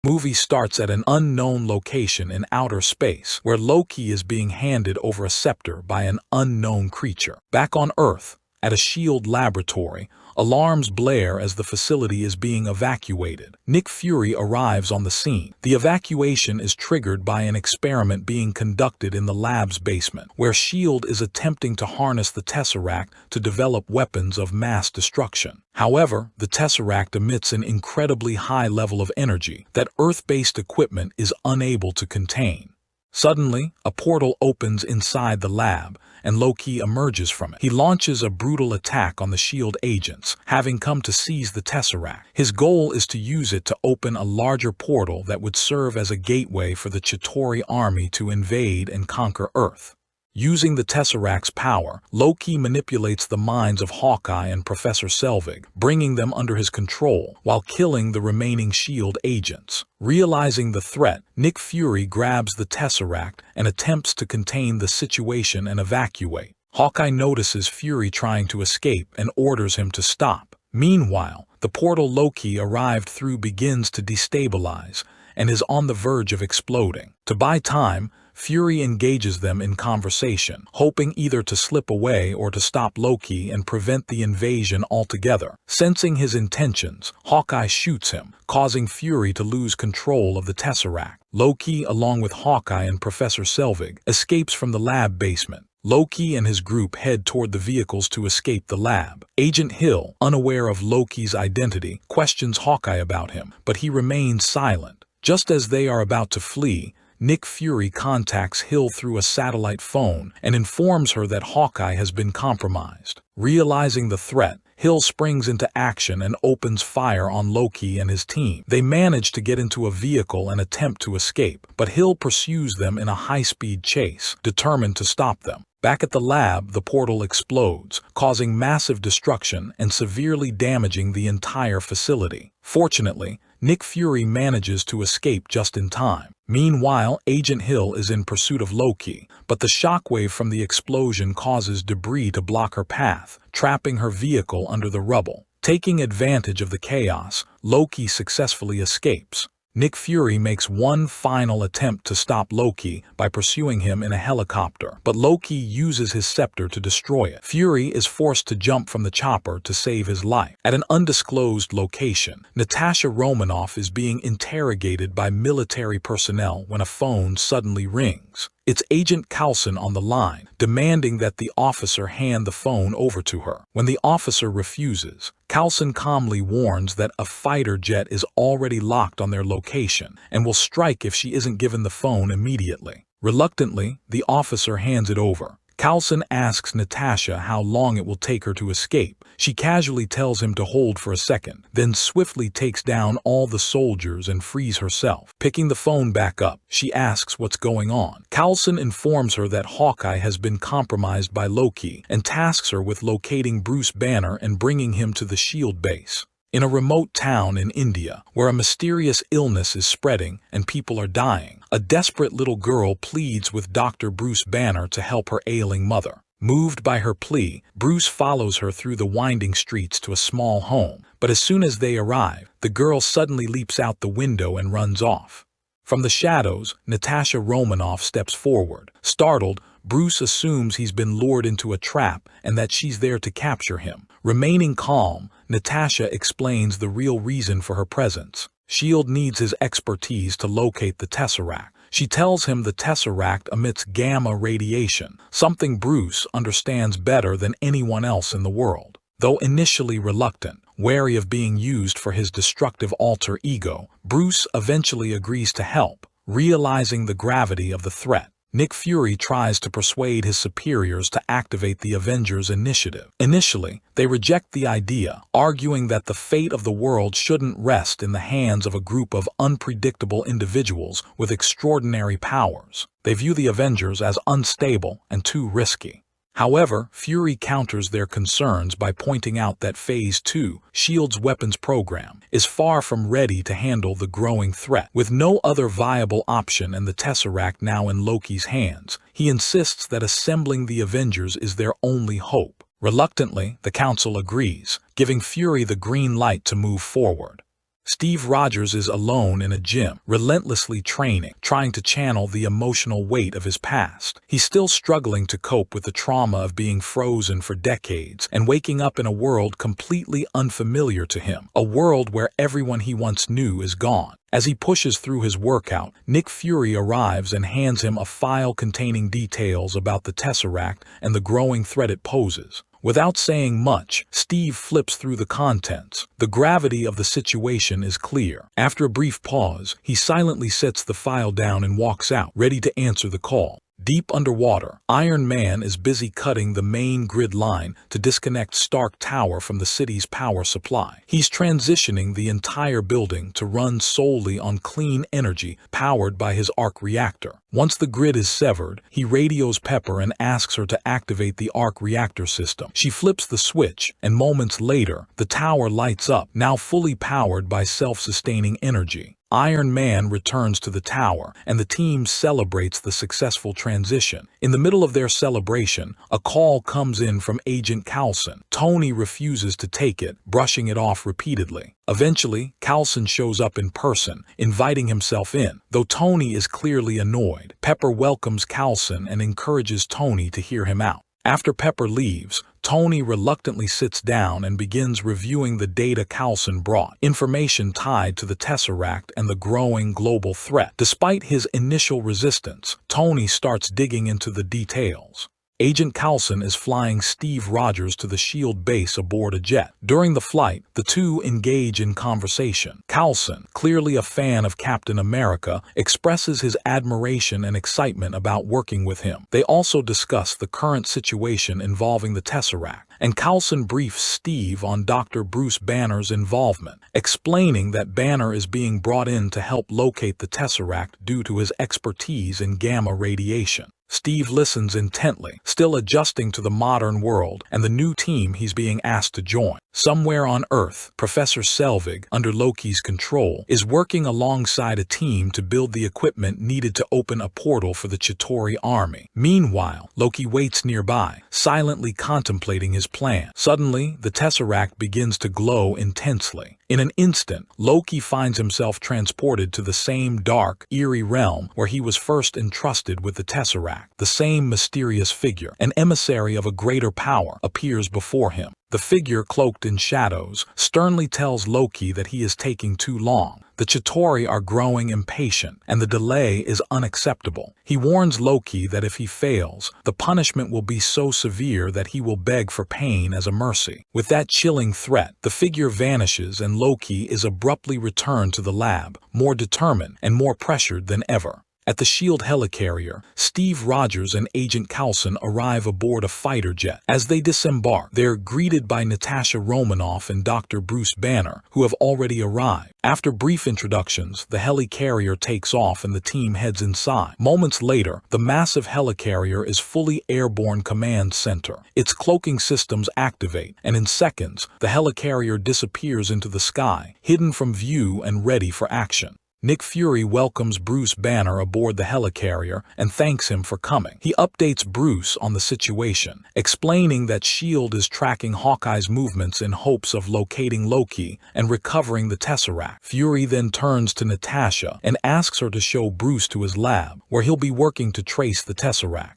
Movie starts at an unknown location in outer space, where Loki is being handed over a scepter by an unknown creature. Back on Earth, at a S.H.I.E.L.D. laboratory, alarms blare as the facility is being evacuated. Nick Fury arrives on the scene. The evacuation is triggered by an experiment being conducted in the lab's basement, where S.H.I.E.L.D. is attempting to harness the Tesseract to develop weapons of mass destruction. However, the Tesseract emits an incredibly high level of energy that Earth-based equipment is unable to contain. Suddenly, a portal opens inside the lab, and Loki emerges from it. He launches a brutal attack on the S.H.I.E.L.D. agents, having come to seize the Tesseract. His goal is to use it to open a larger portal that would serve as a gateway for the Chitauri army to invade and conquer Earth. Using the Tesseract's power, Loki manipulates the minds of Hawkeye and Professor Selvig, bringing them under his control while killing the remaining S.H.I.E.L.D. agents. Realizing the threat, Nick Fury grabs the Tesseract and attempts to contain the situation and evacuate. Hawkeye notices Fury trying to escape and orders him to stop. Meanwhile, the portal Loki arrived through begins to destabilize and is on the verge of exploding. To buy time, Fury engages them in conversation, hoping either to slip away or to stop Loki and prevent the invasion altogether. Sensing his intentions, Hawkeye shoots him, causing Fury to lose control of the Tesseract. Loki, along with Hawkeye and Professor Selvig, escapes from the lab basement. Loki and his group head toward the vehicles to escape the lab. Agent Hill, unaware of Loki's identity, questions Hawkeye about him, but he remains silent. Just as they are about to flee, Nick Fury contacts Hill through a satellite phone and informs her that Hawkeye has been compromised. Realizing the threat, Hill springs into action and opens fire on Loki and his team. They manage to get into a vehicle and attempt to escape, but Hill pursues them in a high-speed chase, determined to stop them. Back at the lab, the portal explodes, causing massive destruction and severely damaging the entire facility. Fortunately, Nick Fury manages to escape just in time. Meanwhile, Agent Hill is in pursuit of Loki, but the shockwave from the explosion causes debris to block her path, trapping her vehicle under the rubble. Taking advantage of the chaos, Loki successfully escapes. Nick Fury makes one final attempt to stop Loki by pursuing him in a helicopter, but Loki uses his scepter to destroy it. Fury is forced to jump from the chopper to save his life. At an undisclosed location, Natasha Romanoff is being interrogated by military personnel when a phone suddenly rings. It's Agent Coulson on the line, demanding that the officer hand the phone over to her. When the officer refuses, Coulson calmly warns that a fighter jet is already locked on their location and will strike if she isn't given the phone immediately. Reluctantly, the officer hands it over. Coulson asks Natasha how long it will take her to escape. She casually tells him to hold for a second, then swiftly takes down all the soldiers and frees herself. Picking the phone back up, she asks what's going on. Coulson informs her that Hawkeye has been compromised by Loki and tasks her with locating Bruce Banner and bringing him to the S.H.I.E.L.D. base. In a remote town in India, where a mysterious illness is spreading and people are dying, a desperate little girl pleads with Dr. Bruce Banner to help her ailing mother. Moved by her plea, Bruce follows her through the winding streets to a small home, but as soon as they arrive, the girl suddenly leaps out the window and runs off. From the shadows, Natasha Romanoff steps forward. Startled, Bruce assumes he's been lured into a trap and that she's there to capture him. Remaining calm, Natasha explains the real reason for her presence. S.H.I.E.L.D. needs his expertise to locate the Tesseract. She tells him the Tesseract emits gamma radiation, something Bruce understands better than anyone else in the world. Though initially reluctant, wary of being used for his destructive alter ego, Bruce eventually agrees to help, realizing the gravity of the threat. Nick Fury tries to persuade his superiors to activate the Avengers initiative. Initially, they reject the idea, arguing that the fate of the world shouldn't rest in the hands of a group of unpredictable individuals with extraordinary powers. They view the Avengers as unstable and too risky. However, Fury counters their concerns by pointing out that Phase 2, S.H.I.E.L.D.'s weapons program, is far from ready to handle the growing threat. With no other viable option and the Tesseract now in Loki's hands, he insists that assembling the Avengers is their only hope. Reluctantly, the Council agrees, giving Fury the green light to move forward. Steve Rogers is alone in a gym, relentlessly training, trying to channel the emotional weight of his past. He's still struggling to cope with the trauma of being frozen for decades and waking up in a world completely unfamiliar to him, a world where everyone he once knew is gone. As he pushes through his workout, Nick Fury arrives and hands him a file containing details about the Tesseract and the growing threat it poses. Without saying much, Steve flips through the contents. The gravity of the situation is clear. After a brief pause, he silently sets the file down and walks out, ready to answer the call. Deep underwater, Iron Man is busy cutting the main grid line to disconnect Stark Tower from the city's power supply. He's transitioning the entire building to run solely on clean energy powered by his arc reactor. Once the grid is severed, he radios Pepper and asks her to activate the arc reactor system. She flips the switch, and moments later, the tower lights up, now fully powered by self-sustaining energy. Iron Man returns to the tower, and the team celebrates the successful transition. In the middle of their celebration, a call comes in from Agent Coulson. Tony refuses to take it, brushing it off repeatedly. Eventually, Coulson shows up in person, inviting himself in. Though Tony is clearly annoyed, Pepper welcomes Coulson and encourages Tony to hear him out. After Pepper leaves, Tony reluctantly sits down and begins reviewing the data Coulson brought, information tied to the Tesseract and the growing global threat. Despite his initial resistance, Tony starts digging into the details. Agent Coulson is flying Steve Rogers to the S.H.I.E.L.D. base aboard a jet. During the flight, the two engage in conversation. Coulson, clearly a fan of Captain America, expresses his admiration and excitement about working with him. They also discuss the current situation involving the Tesseract, and Coulson briefs Steve on Dr. Bruce Banner's involvement, explaining that Banner is being brought in to help locate the Tesseract due to his expertise in gamma radiation. Steve listens intently, still adjusting to the modern world and the new team he's being asked to join. Somewhere on Earth, Professor Selvig, under Loki's control, is working alongside a team to build the equipment needed to open a portal for the Chitauri army. Meanwhile, Loki waits nearby, silently contemplating his plan. Suddenly, the Tesseract begins to glow intensely. In an instant, Loki finds himself transported to the same dark, eerie realm where he was first entrusted with the Tesseract. The same mysterious figure, an emissary of a greater power, appears before him. The figure, cloaked in shadows, sternly tells Loki that he is taking too long. The Chitauri are growing impatient, and the delay is unacceptable. He warns Loki that if he fails, the punishment will be so severe that he will beg for pain as a mercy. With that chilling threat, the figure vanishes and Loki is abruptly returned to the lab, more determined and more pressured than ever. At the S.H.I.E.L.D. helicarrier, Steve Rogers and Agent Coulson arrive aboard a fighter jet. As they disembark, they're greeted by Natasha Romanoff and Dr. Bruce Banner, who have already arrived. After brief introductions, the helicarrier takes off and the team heads inside. Moments later, the massive helicarrier is fully airborne command center. Its cloaking systems activate, and in seconds, the helicarrier disappears into the sky, hidden from view and ready for action. Nick Fury welcomes Bruce Banner aboard the helicarrier and thanks him for coming. He updates Bruce on the situation, explaining that S.H.I.E.L.D. is tracking Hawkeye's movements in hopes of locating Loki and recovering the Tesseract. Fury then turns to Natasha and asks her to show Bruce to his lab, where he'll be working to trace the Tesseract.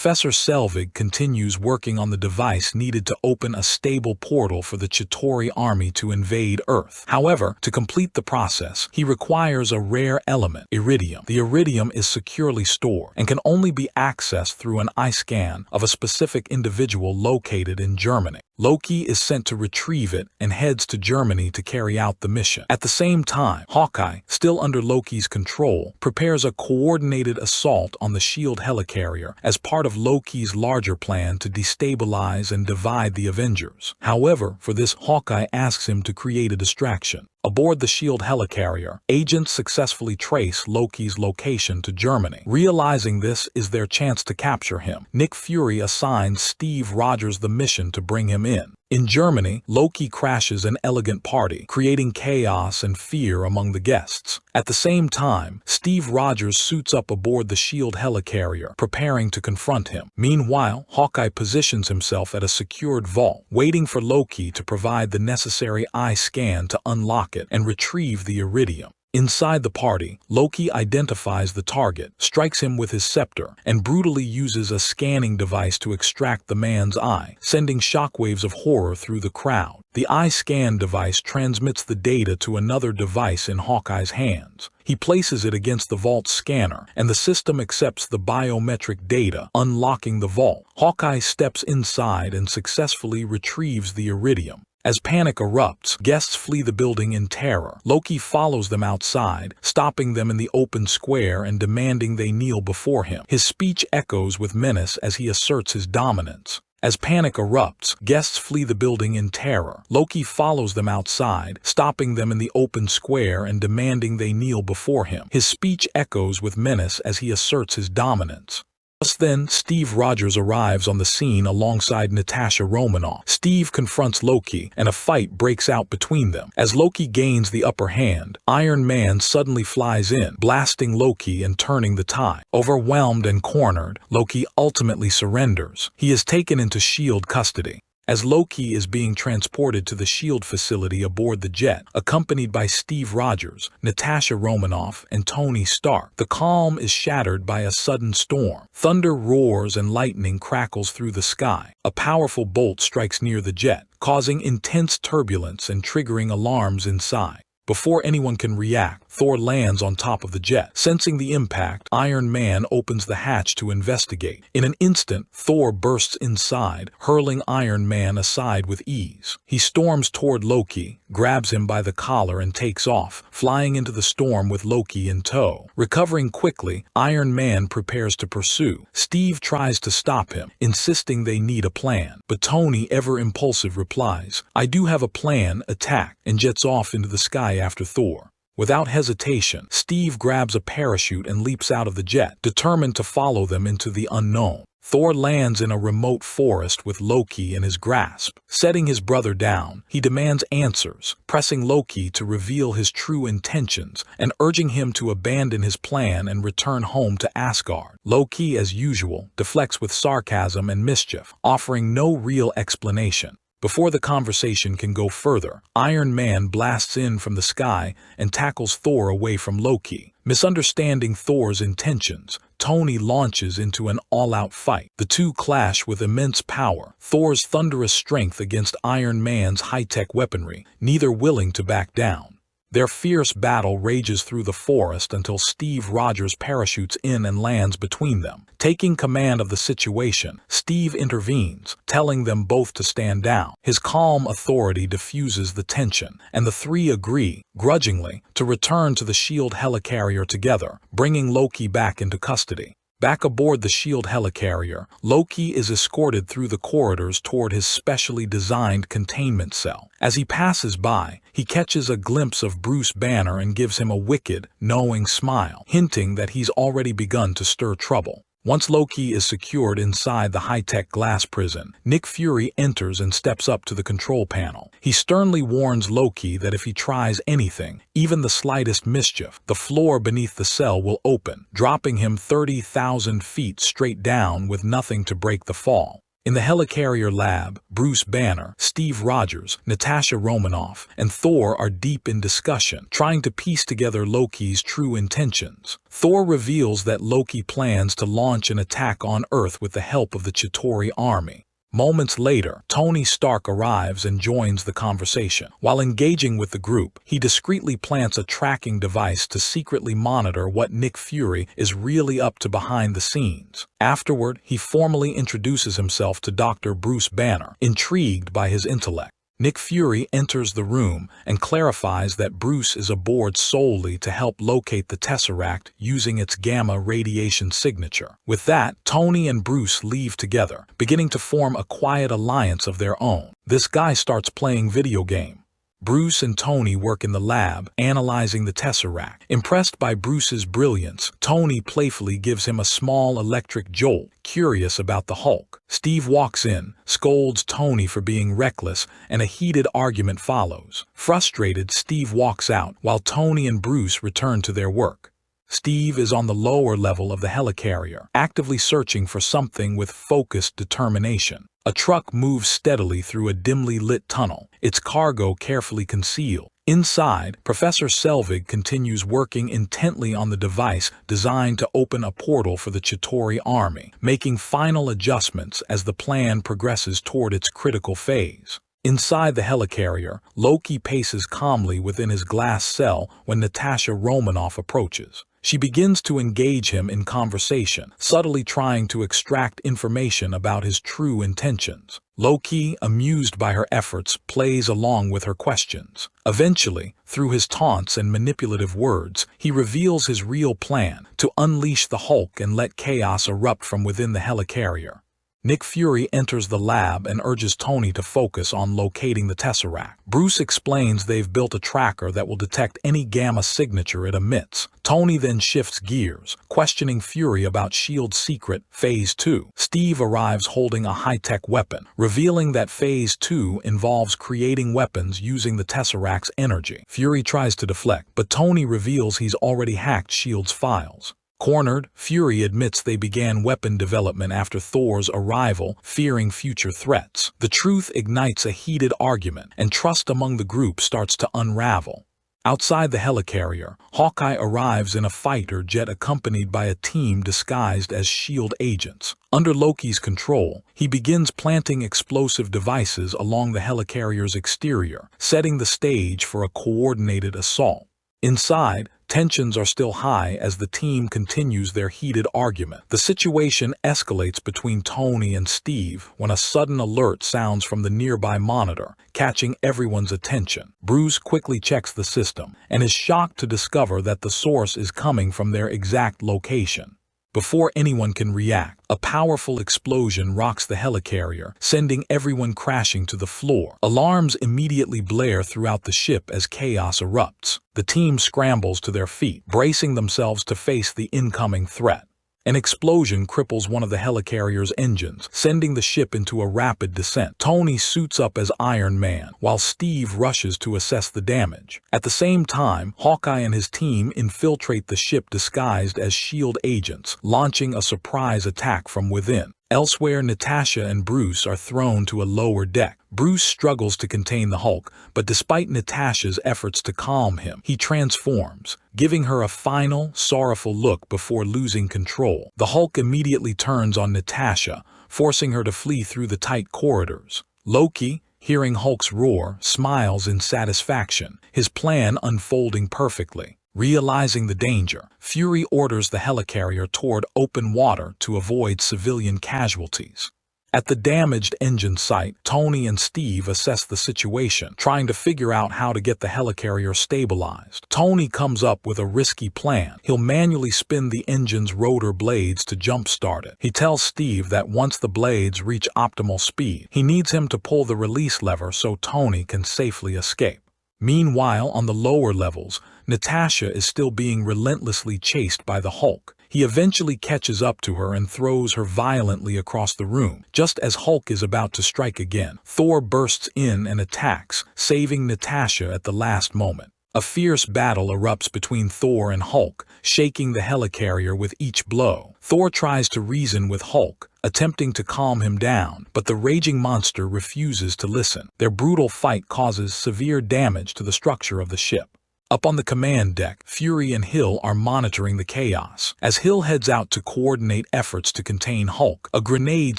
Professor Selvig continues working on the device needed to open a stable portal for the Chitauri army to invade Earth. However, to complete the process, he requires a rare element, iridium. The iridium is securely stored and can only be accessed through an eye scan of a specific individual located in Germany. Loki is sent to retrieve it and heads to Germany to carry out the mission. At the same time, Hawkeye, still under Loki's control, prepares a coordinated assault on the S.H.I.E.L.D. helicarrier as part of Loki's larger plan to destabilize and divide the Avengers. However, for this, Hawkeye asks him to create a distraction. Aboard the S.H.I.E.L.D. helicarrier, agents successfully trace Loki's location to Germany. Realizing this is their chance to capture him, Nick Fury assigns Steve Rogers the mission to bring him in. In Germany, Loki crashes an elegant party, creating chaos and fear among the guests. At the same time, Steve Rogers suits up aboard the S.H.I.E.L.D. helicarrier, preparing to confront him. Meanwhile, Hawkeye positions himself at a secured vault, waiting for Loki to provide the necessary eye scan to unlock rocket and retrieve the iridium. Inside the party, Loki identifies the target, strikes him with his scepter, and brutally uses a scanning device to extract the man's eye, sending shockwaves of horror through the crowd. The eye scan device transmits the data to another device in Hawkeye's hands. He places it against the vault's scanner, and the system accepts the biometric data, unlocking the vault. Hawkeye steps inside and successfully retrieves the iridium. As panic erupts, guests flee the building in terror. Loki follows them outside, stopping them in the open square and demanding they kneel before him. His speech echoes with menace as he asserts his dominance. As panic erupts, guests flee the building in terror. Loki follows them outside, stopping them in the open square and demanding they kneel before him. His speech echoes with menace as he asserts his dominance. Just then, Steve Rogers arrives on the scene alongside Natasha Romanoff. Steve confronts Loki, and a fight breaks out between them. As Loki gains the upper hand, Iron Man suddenly flies in, blasting Loki and turning the tide. Overwhelmed and cornered, Loki ultimately surrenders. He is taken into S.H.I.E.L.D. custody. As Loki is being transported to the S.H.I.E.L.D. facility aboard the jet, accompanied by Steve Rogers, Natasha Romanoff, and Tony Stark, the calm is shattered by a sudden storm. Thunder roars and lightning crackles through the sky. A powerful bolt strikes near the jet, causing intense turbulence and triggering alarms inside. Before anyone can react, Thor lands on top of the jet. Sensing the impact, Iron Man opens the hatch to investigate. In an instant, Thor bursts inside, hurling Iron Man aside with ease. He storms toward Loki, grabs him by the collar and takes off, flying into the storm with Loki in tow. Recovering quickly, Iron Man prepares to pursue. Steve tries to stop him, insisting they need a plan. But Tony, ever impulsive, replies, "I do have a plan, attack," and jets off into the sky after Thor. Without hesitation, Steve grabs a parachute and leaps out of the jet, determined to follow them into the unknown. Thor lands in a remote forest with Loki in his grasp. Setting his brother down, he demands answers, pressing Loki to reveal his true intentions and urging him to abandon his plan and return home to Asgard. Loki, as usual, deflects with sarcasm and mischief, offering no real explanation. Before the conversation can go further, Iron Man blasts in from the sky and tackles Thor away from Loki. Misunderstanding Thor's intentions, Tony launches into an all-out fight. The two clash with immense power, Thor's thunderous strength against Iron Man's high-tech weaponry, neither willing to back down. Their fierce battle rages through the forest until Steve Rogers parachutes in and lands between them. Taking command of the situation, Steve intervenes, telling them both to stand down. His calm authority diffuses the tension, and the three agree, grudgingly, to return to the S.H.I.E.L.D. helicarrier together, bringing Loki back into custody. Back aboard the S.H.I.E.L.D. helicarrier, Loki is escorted through the corridors toward his specially designed containment cell. As he passes by, he catches a glimpse of Bruce Banner and gives him a wicked, knowing smile, hinting that he's already begun to stir trouble. Once Loki is secured inside the high-tech glass prison, Nick Fury enters and steps up to the control panel. He sternly warns Loki that if he tries anything, even the slightest mischief, the floor beneath the cell will open, dropping him 30,000 feet straight down with nothing to break the fall. In the helicarrier lab, Bruce Banner, Steve Rogers, Natasha Romanoff, and Thor are deep in discussion, trying to piece together Loki's true intentions. Thor reveals that Loki plans to launch an attack on Earth with the help of the Chitauri army. Moments later, Tony Stark arrives and joins the conversation. While engaging with the group, he discreetly plants a tracking device to secretly monitor what Nick Fury is really up to behind the scenes. Afterward, he formally introduces himself to Dr. Bruce Banner, intrigued by his intellect. Nick Fury enters the room and clarifies that Bruce is aboard solely to help locate the Tesseract using its gamma radiation signature. With that, Tony and Bruce leave together, beginning to form a quiet alliance of their own. This guy starts playing video game. Bruce and Tony work in the lab, analyzing the Tesseract. Impressed by Bruce's brilliance, Tony playfully gives him a small electric jolt, curious about the Hulk. Steve walks in, scolds Tony for being reckless, and a heated argument follows. Frustrated, Steve walks out, while Tony and Bruce return to their work. Steve is on the lower level of the helicarrier, actively searching for something with focused determination. A truck moves steadily through a dimly lit tunnel, its cargo carefully concealed. Inside, Professor Selvig continues working intently on the device designed to open a portal for the Chitauri army, making final adjustments as the plan progresses toward its critical phase. Inside the helicarrier, Loki paces calmly within his glass cell when Natasha Romanoff approaches. She begins to engage him in conversation, subtly trying to extract information about his true intentions. Loki, amused by her efforts, plays along with her questions. Eventually, through his taunts and manipulative words, he reveals his real plan: to unleash the Hulk and let chaos erupt from within the helicarrier. Nick Fury enters the lab and urges Tony to focus on locating the Tesseract. Bruce explains they've built a tracker that will detect any gamma signature it emits. Tony then shifts gears, questioning Fury about S.H.I.E.L.D's secret, Phase 2. Steve arrives holding a high-tech weapon, revealing that Phase 2 involves creating weapons using the Tesseract's energy. Fury tries to deflect, but Tony reveals he's already hacked S.H.I.E.L.D's files. Cornered, Fury admits they began weapon development after Thor's arrival, fearing future threats. The truth ignites a heated argument, and trust among the group starts to unravel. Outside the helicarrier, Hawkeye arrives in a fighter jet accompanied by a team disguised as S.H.I.E.L.D. agents. Under Loki's control, he begins planting explosive devices along the helicarrier's exterior, setting the stage for a coordinated assault. Inside, tensions are still high as the team continues their heated argument. The situation escalates between Tony and Steve when a sudden alert sounds from the nearby monitor, catching everyone's attention. Bruce quickly checks the system and is shocked to discover that the source is coming from their exact location. Before anyone can react, a powerful explosion rocks the helicarrier, sending everyone crashing to the floor. Alarms immediately blare throughout the ship as chaos erupts. The team scrambles to their feet, bracing themselves to face the incoming threat. An explosion cripples one of the helicarrier's engines, sending the ship into a rapid descent. Tony suits up as Iron Man, while Steve rushes to assess the damage. At the same time, Hawkeye and his team infiltrate the ship disguised as S.H.I.E.L.D. agents, launching a surprise attack from within. Elsewhere, Natasha and Bruce are thrown to a lower deck. Bruce struggles to contain the Hulk, but despite Natasha's efforts to calm him, he transforms, giving her a final, sorrowful look before losing control. The Hulk immediately turns on Natasha, forcing her to flee through the tight corridors. Loki, hearing Hulk's roar, smiles in satisfaction, his plan unfolding perfectly. Realizing the danger, Fury orders the helicarrier toward open water to avoid civilian casualties. At the damaged engine site, Tony and Steve assess the situation, trying to figure out how to get the helicarrier stabilized. Tony comes up with a risky plan. He'll manually spin the engine's rotor blades to jumpstart it. He tells Steve that once the blades reach optimal speed, he needs him to pull the release lever so Tony can safely escape. Meanwhile, on the lower levels, Natasha is still being relentlessly chased by the Hulk. He eventually catches up to her and throws her violently across the room. Just as Hulk is about to strike again, Thor bursts in and attacks, saving Natasha at the last moment. A fierce battle erupts between Thor and Hulk, shaking the helicarrier with each blow. Thor tries to reason with Hulk, attempting to calm him down, but the raging monster refuses to listen. Their brutal fight causes severe damage to the structure of the ship. Up on the command deck, Fury and Hill are monitoring the chaos. As Hill heads out to coordinate efforts to contain Hulk, a grenade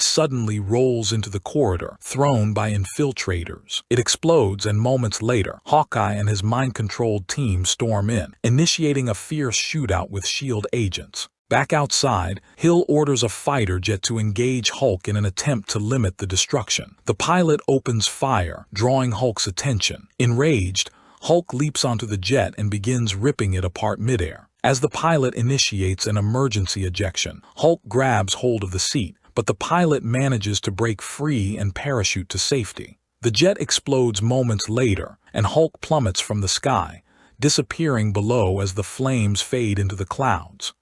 suddenly rolls into the corridor, thrown by infiltrators. It explodes, and moments later, Hawkeye and his mind-controlled team storm in, initiating a fierce shootout with S.H.I.E.L.D. agents. Back outside, Hill orders a fighter jet to engage Hulk in an attempt to limit the destruction. The pilot opens fire, drawing Hulk's attention. Enraged, Hulk leaps onto the jet and begins ripping it apart midair. As the pilot initiates an emergency ejection, Hulk grabs hold of the seat, but the pilot manages to break free and parachute to safety. The jet explodes moments later, and Hulk plummets from the sky, disappearing below as the flames fade into the clouds.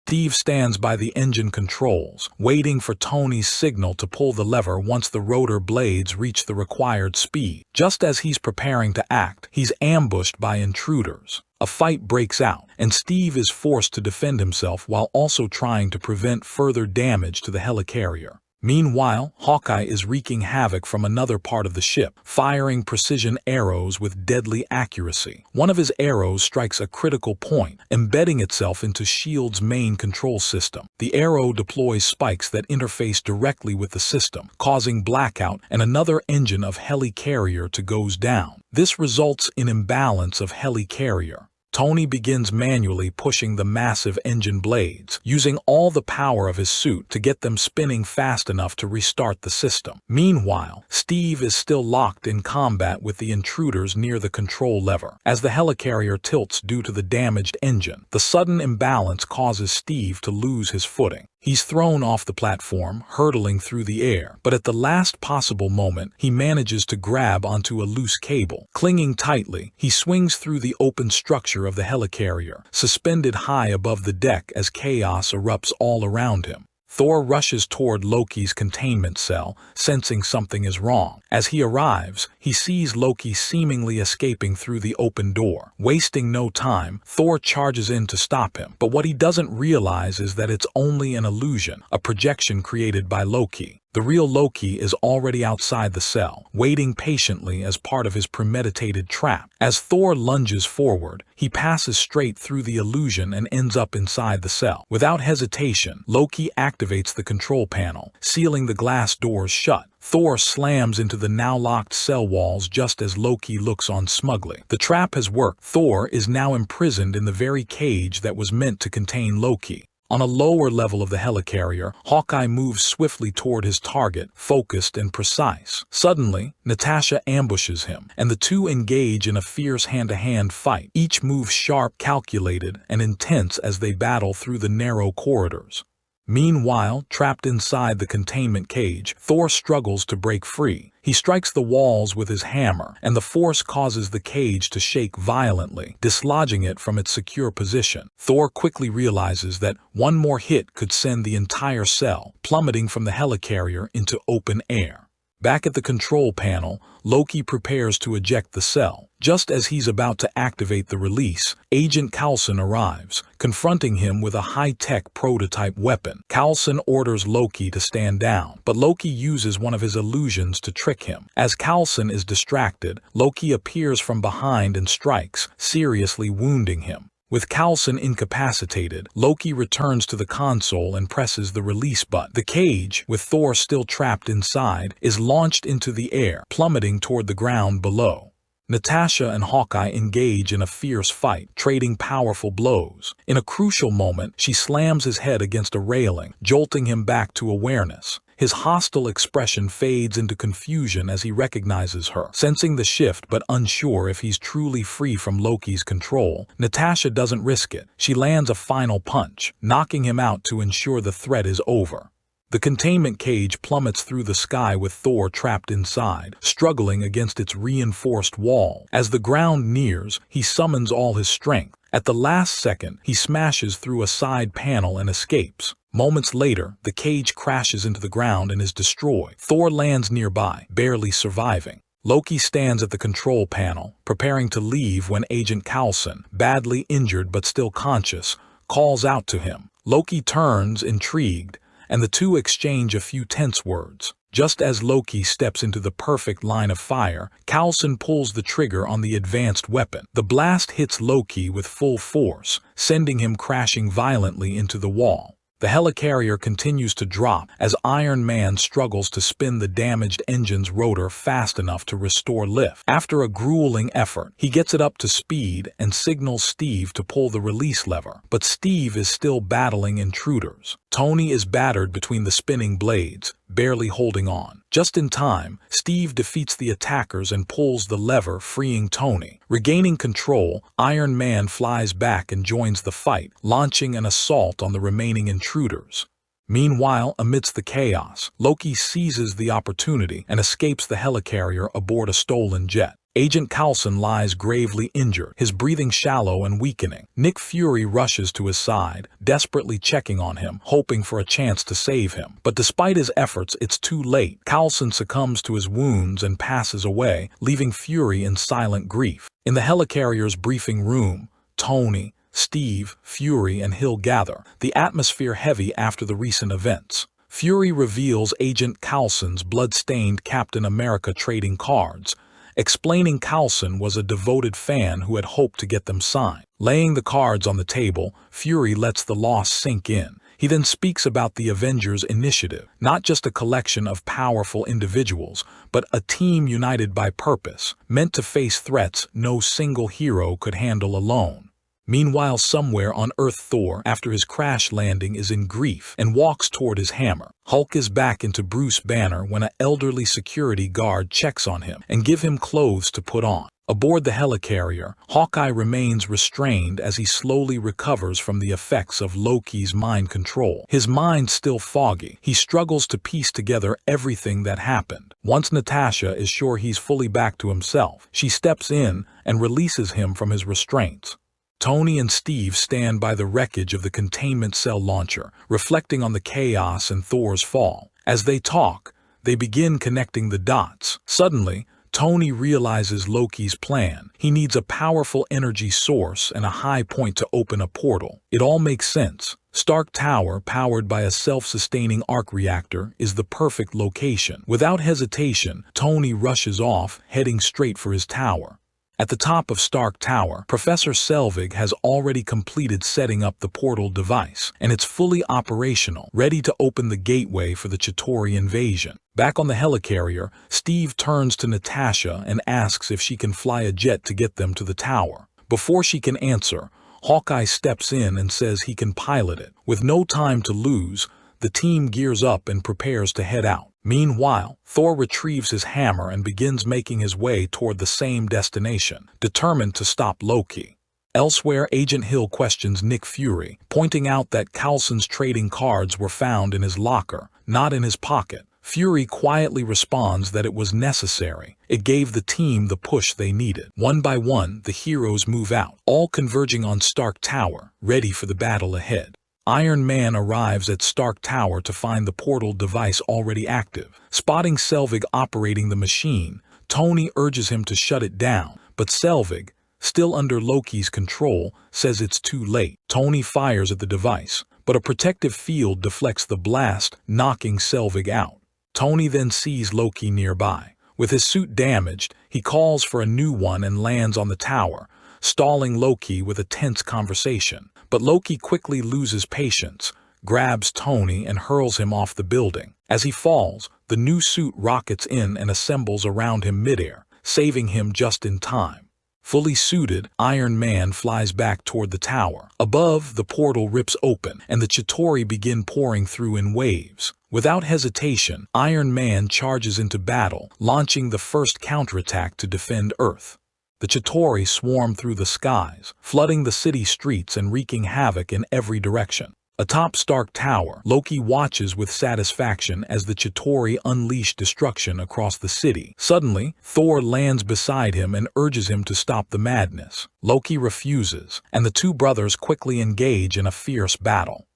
Steve stands by the engine controls, waiting for Tony's signal to pull the lever once the rotor blades reach the required speed. Just as he's preparing to act, he's ambushed by intruders. A fight breaks out, and Steve is forced to defend himself while also trying to prevent further damage to the helicarrier. Meanwhile, Hawkeye is wreaking havoc from another part of the ship, firing precision arrows with deadly accuracy. One of his arrows strikes a critical point, embedding itself into S.H.I.E.L.D.'s main control system. The arrow deploys spikes that interface directly with the system, causing blackout and another engine of Helicarrier to go down. This results in imbalance of Helicarrier. Tony begins manually pushing the massive engine blades, using all the power of his suit to get them spinning fast enough to restart the system. Meanwhile, Steve is still locked in combat with the intruders near the control lever. As the helicarrier tilts due to the damaged engine, the sudden imbalance causes Steve to lose his footing. He's thrown off the platform, hurtling through the air, but at the last possible moment, he manages to grab onto a loose cable. Clinging tightly, he swings through the open structure of the helicarrier, suspended high above the deck as chaos erupts all around him. Thor rushes toward Loki's containment cell, sensing something is wrong. As he arrives, he sees Loki seemingly escaping through the open door. Wasting no time, Thor charges in to stop him, but what he doesn't realize is that it's only an illusion, a projection created by Loki. The real Loki is already outside the cell, waiting patiently as part of his premeditated trap. As Thor lunges forward, he passes straight through the illusion and ends up inside the cell. Without hesitation, Loki activates the control panel, sealing the glass doors shut. Thor slams into the now locked cell walls just as Loki looks on smugly. The trap has worked. Thor is now imprisoned in the very cage that was meant to contain Loki. On a lower level of the helicarrier, Hawkeye moves swiftly toward his target, focused and precise. Suddenly, Natasha ambushes him, and the two engage in a fierce hand-to-hand fight, each move sharp, calculated, and intense as they battle through the narrow corridors. Meanwhile, trapped inside the containment cage, Thor struggles to break free. He strikes the walls with his hammer, and the force causes the cage to shake violently, dislodging it from its secure position. Thor quickly realizes that one more hit could send the entire cell plummeting from the helicarrier into open air. Back at the control panel, Loki prepares to eject the cell. Just as he's about to activate the release, Agent Coulson arrives, confronting him with a high-tech prototype weapon. Coulson orders Loki to stand down, but Loki uses one of his illusions to trick him. As Coulson is distracted, Loki appears from behind and strikes, seriously wounding him. With Coulson incapacitated, Loki returns to the console and presses the release button. The cage, with Thor still trapped inside, is launched into the air, plummeting toward the ground below. Natasha and Hawkeye engage in a fierce fight, trading powerful blows. In a crucial moment, she slams his head against a railing, jolting him back to awareness. His hostile expression fades into confusion as he recognizes her. Sensing the shift but unsure if he's truly free from Loki's control, Natasha doesn't risk it. She lands a final punch, knocking him out to ensure the threat is over. The containment cage plummets through the sky with Thor trapped inside, struggling against its reinforced wall. As the ground nears, he summons all his strength. At the last second, he smashes through a side panel and escapes. Moments later, the cage crashes into the ground and is destroyed. Thor lands nearby, barely surviving. Loki stands at the control panel, preparing to leave when Agent Coulson, badly injured but still conscious, calls out to him. Loki turns, intrigued, and the two exchange a few tense words. Just as Loki steps into the perfect line of fire, Coulson pulls the trigger on the advanced weapon. The blast hits Loki with full force, sending him crashing violently into the wall. The helicarrier continues to drop as Iron Man struggles to spin the damaged engine's rotor fast enough to restore lift. After a grueling effort, he gets it up to speed and signals Steve to pull the release lever, but Steve is still battling intruders. Tony is battered between the spinning blades, barely holding on. Just in time, Steve defeats the attackers and pulls the lever, freeing Tony. Regaining control, Iron Man flies back and joins the fight, launching an assault on the remaining intruders. Meanwhile, amidst the chaos, Loki seizes the opportunity and escapes the helicarrier aboard a stolen jet. Agent Coulson lies gravely injured, his breathing shallow and weakening. Nick Fury rushes to his side, desperately checking on him, hoping for a chance to save him. But despite his efforts, it's too late. Coulson succumbs to his wounds and passes away, leaving Fury in silent grief. In the helicarrier's briefing room, Tony, Steve, Fury, and Hill gather, the atmosphere heavy after the recent events. Fury reveals Agent Coulson's blood-stained Captain America trading cards, explaining Coulson was a devoted fan who had hoped to get them signed. Laying the cards on the table, Fury lets the loss sink in. He then speaks about the Avengers initiative, not just a collection of powerful individuals, but a team united by purpose, meant to face threats no single hero could handle alone. Meanwhile, somewhere on Earth, Thor, after his crash landing, is in grief and walks toward his hammer. Hulk is back into Bruce Banner when an elderly security guard checks on him and gives him clothes to put on. Aboard the helicarrier, Hawkeye remains restrained as he slowly recovers from the effects of Loki's mind control. His mind still foggy, he struggles to piece together everything that happened. Once Natasha is sure he's fully back to himself, she steps in and releases him from his restraints. Tony and Steve stand by the wreckage of the containment cell launcher, reflecting on the chaos and Thor's fall. As they talk, they begin connecting the dots. Suddenly, Tony realizes Loki's plan. He needs a powerful energy source and a high point to open a portal. It all makes sense. Stark Tower, powered by a self-sustaining arc reactor, is the perfect location. Without hesitation, Tony rushes off, heading straight for his tower. At the top of Stark Tower, Professor Selvig has already completed setting up the portal device, and it's fully operational, ready to open the gateway for the Chitauri invasion. Back on the helicarrier, Steve turns to Natasha and asks if she can fly a jet to get them to the tower. Before she can answer, Hawkeye steps in and says he can pilot it. With no time to lose, the team gears up and prepares to head out. Meanwhile, Thor retrieves his hammer and begins making his way toward the same destination, determined to stop Loki. Elsewhere, Agent Hill questions Nick Fury, pointing out that Coulson's trading cards were found in his locker, not in his pocket. Fury quietly responds that it was necessary. It gave the team the push they needed. One by one, the heroes move out, all converging on Stark Tower, ready for the battle ahead. Iron Man arrives at Stark Tower to find the portal device already active. Spotting Selvig operating the machine, Tony urges him to shut it down, but Selvig, still under Loki's control, says it's too late. Tony fires at the device, but a protective field deflects the blast, knocking Selvig out. Tony then sees Loki nearby. With his suit damaged, he calls for a new one and lands on the tower, stalling Loki with a tense conversation. But Loki quickly loses patience, grabs Tony and hurls him off the building. As he falls, the new suit rockets in and assembles around him midair, saving him just in time. Fully suited, Iron Man flies back toward the tower. Above, the portal rips open, and the Chitauri begin pouring through in waves. Without hesitation, Iron Man charges into battle, launching the first counterattack to defend Earth. The Chitauri swarm through the skies, flooding the city streets and wreaking havoc in every direction. Atop Stark Tower, Loki watches with satisfaction as the Chitauri unleash destruction across the city. Suddenly, Thor lands beside him and urges him to stop the madness. Loki refuses, and the two brothers quickly engage in a fierce battle.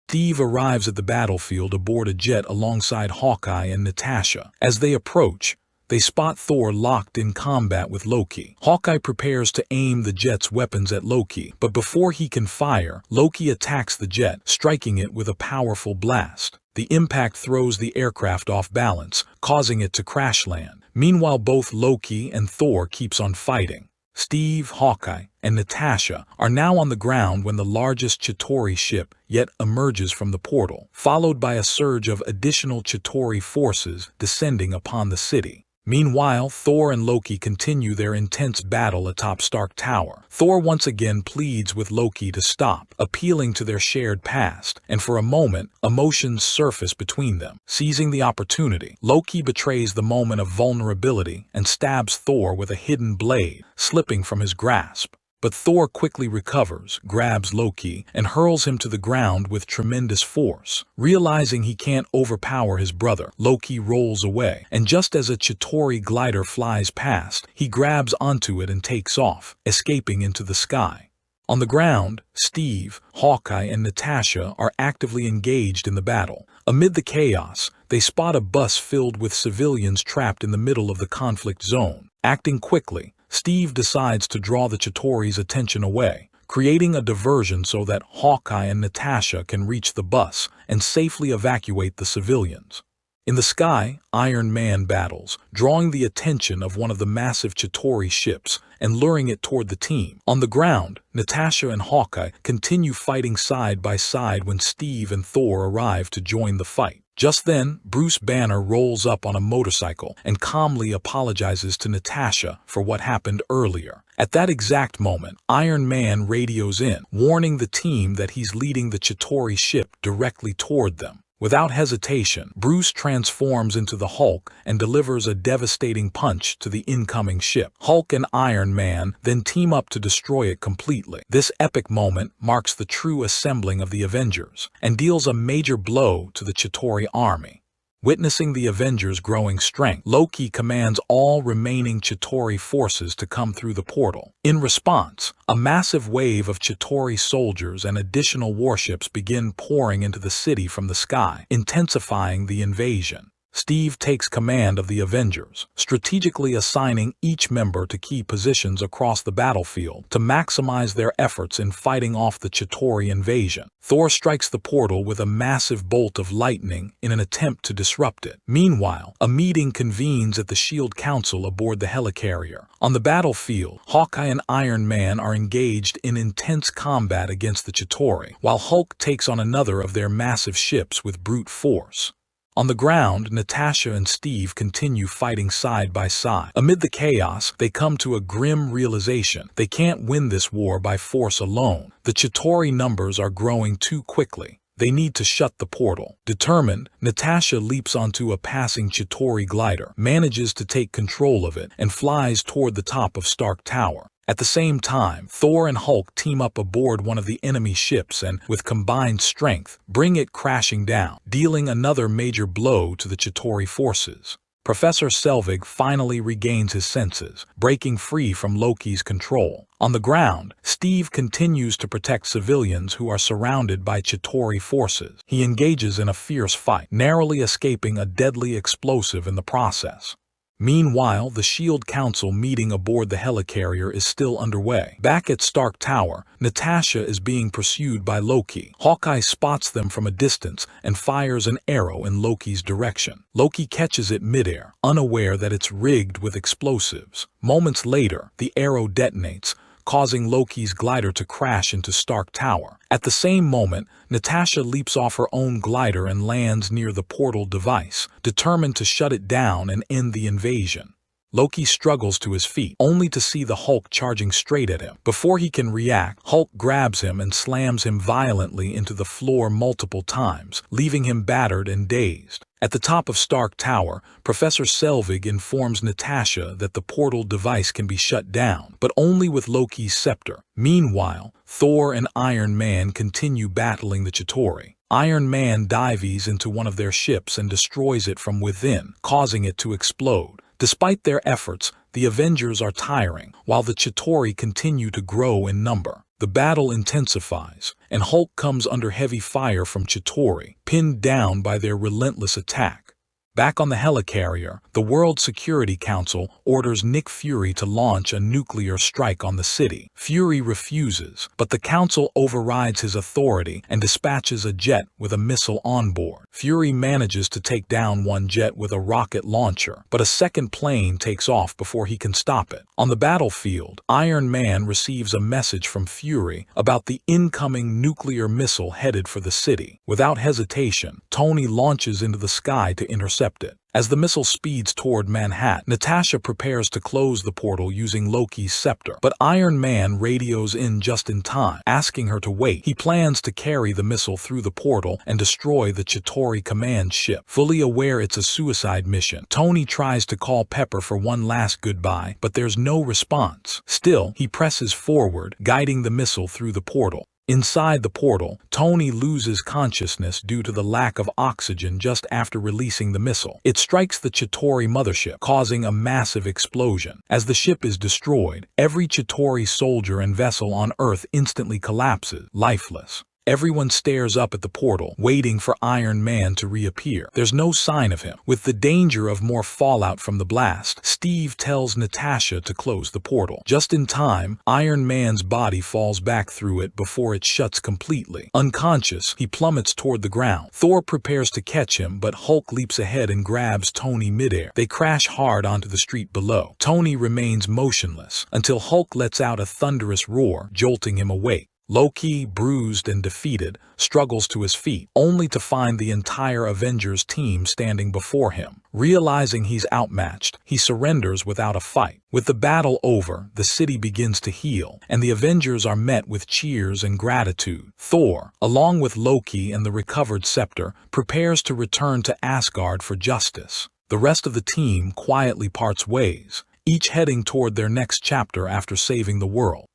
Steve arrives at the battlefield aboard a jet alongside Hawkeye and Natasha. As they approach, they spot Thor locked in combat with Loki. Hawkeye prepares to aim the jet's weapons at Loki, but before he can fire, Loki attacks the jet, striking it with a powerful blast. The impact throws the aircraft off balance, causing it to crash land. Meanwhile, both Loki and Thor keeps on fighting. Steve, Hawkeye, and Natasha are now on the ground when the largest Chitauri ship yet emerges from the portal, followed by a surge of additional Chitauri forces descending upon the city. Meanwhile, Thor and Loki continue their intense battle atop Stark Tower. Thor once again pleads with Loki to stop, appealing to their shared past, and for a moment, emotions surface between them. Seizing the opportunity, Loki betrays the moment of vulnerability and stabs Thor with a hidden blade, slipping from his grasp. But Thor quickly recovers, grabs Loki, and hurls him to the ground with tremendous force. Realizing he can't overpower his brother, Loki rolls away, and just as a Chitauri glider flies past, he grabs onto it and takes off, escaping into the sky. On the ground, Steve, Hawkeye, and Natasha are actively engaged in the battle. Amid the chaos, they spot a bus filled with civilians trapped in the middle of the conflict zone. Acting quickly, Steve decides to draw the Chitauri's attention away, creating a diversion so that Hawkeye and Natasha can reach the bus and safely evacuate the civilians. In the sky, Iron Man battles, drawing the attention of one of the massive Chitauri ships and luring it toward the team. On the ground, Natasha and Hawkeye continue fighting side by side when Steve and Thor arrive to join the fight. Just then, Bruce Banner rolls up on a motorcycle and calmly apologizes to Natasha for what happened earlier. At that exact moment, Iron Man radios in, warning the team that he's leading the Chitauri ship directly toward them. Without hesitation, Bruce transforms into the Hulk and delivers a devastating punch to the incoming ship. Hulk and Iron Man then team up to destroy it completely. This epic moment marks the true assembling of the Avengers and deals a major blow to the Chitauri army. Witnessing the Avengers' growing strength, Loki commands all remaining Chitauri forces to come through the portal. In response, a massive wave of Chitauri soldiers and additional warships begin pouring into the city from the sky, intensifying the invasion. Steve takes command of the Avengers, strategically assigning each member to key positions across the battlefield to maximize their efforts in fighting off the Chitauri invasion. Thor strikes the portal with a massive bolt of lightning in an attempt to disrupt it. Meanwhile, a meeting convenes at the Shield Council aboard the Helicarrier. On the battlefield, Hawkeye and Iron Man are engaged in intense combat against the Chitauri, while Hulk takes on another of their massive ships with brute force. On the ground, Natasha and Steve continue fighting side by side. Amid the chaos, they come to a grim realization: they can't win this war by force alone. The Chitauri numbers are growing too quickly. They need to shut the portal. Determined, Natasha leaps onto a passing Chitauri glider, manages to take control of it, and flies toward the top of Stark Tower. At the same time, Thor and Hulk team up aboard one of the enemy ships and, with combined strength, bring it crashing down, dealing another major blow to the Chitauri forces. Professor Selvig finally regains his senses, breaking free from Loki's control. On the ground, Steve continues to protect civilians who are surrounded by Chitauri forces. He engages in a fierce fight, narrowly escaping a deadly explosive in the process. Meanwhile, the Shield Council meeting aboard the Helicarrier is still underway. Back at Stark Tower, Natasha is being pursued by Loki. Hawkeye spots them from a distance and fires an arrow in Loki's direction. Loki catches it midair, unaware that it's rigged with explosives. Moments later, the arrow detonates, causing Loki's glider to crash into Stark Tower. At the same moment, Natasha leaps off her own glider and lands near the portal device, determined to shut it down and end the invasion. Loki struggles to his feet, only to see the Hulk charging straight at him. Before he can react, Hulk grabs him and slams him violently into the floor multiple times, leaving him battered and dazed. At the top of Stark Tower, Professor Selvig informs Natasha that the portal device can be shut down, but only with Loki's scepter. Meanwhile, Thor and Iron Man continue battling the Chitauri. Iron Man dives into one of their ships and destroys it from within, causing it to explode. Despite their efforts, the Avengers are tiring, while the Chitauri continue to grow in number. The battle intensifies, and Hulk comes under heavy fire from Chitauri, pinned down by their relentless attack. Back on the Helicarrier, the World Security Council orders Nick Fury to launch a nuclear strike on the city. Fury refuses, but the Council overrides his authority and dispatches a jet with a missile on board. Fury manages to take down one jet with a rocket launcher, but a second plane takes off before he can stop it. On the battlefield, Iron Man receives a message from Fury about the incoming nuclear missile headed for the city. Without hesitation, Tony launches into the sky to intercept it. As the missile speeds toward Manhattan, Natasha prepares to close the portal using Loki's scepter, but Iron Man radios in just in time, asking her to wait. He plans to carry the missile through the portal and destroy the Chitauri command ship. Fully aware it's a suicide mission, Tony tries to call Pepper for one last goodbye, but there's no response. Still, he presses forward, guiding the missile through the portal. Inside the portal, Tony loses consciousness due to the lack of oxygen just after releasing the missile. It strikes the Chitauri mothership, causing a massive explosion. As the ship is destroyed, every Chitauri soldier and vessel on Earth instantly collapses, lifeless. Everyone stares up at the portal, waiting for Iron Man to reappear. There's no sign of him. With the danger of more fallout from the blast, Steve tells Natasha to close the portal. Just in time, Iron Man's body falls back through it before it shuts completely. Unconscious, he plummets toward the ground. Thor prepares to catch him, but Hulk leaps ahead and grabs Tony midair. They crash hard onto the street below. Tony remains motionless until Hulk lets out a thunderous roar, jolting him awake. Loki, bruised and defeated, struggles to his feet, only to find the entire Avengers team standing before him. Realizing he's outmatched, he surrenders without a fight. With the battle over, the city begins to heal, and the Avengers are met with cheers and gratitude. Thor, along with Loki and the recovered scepter, prepares to return to Asgard for justice. The rest of the team quietly parts ways, each heading toward their next chapter after saving the world.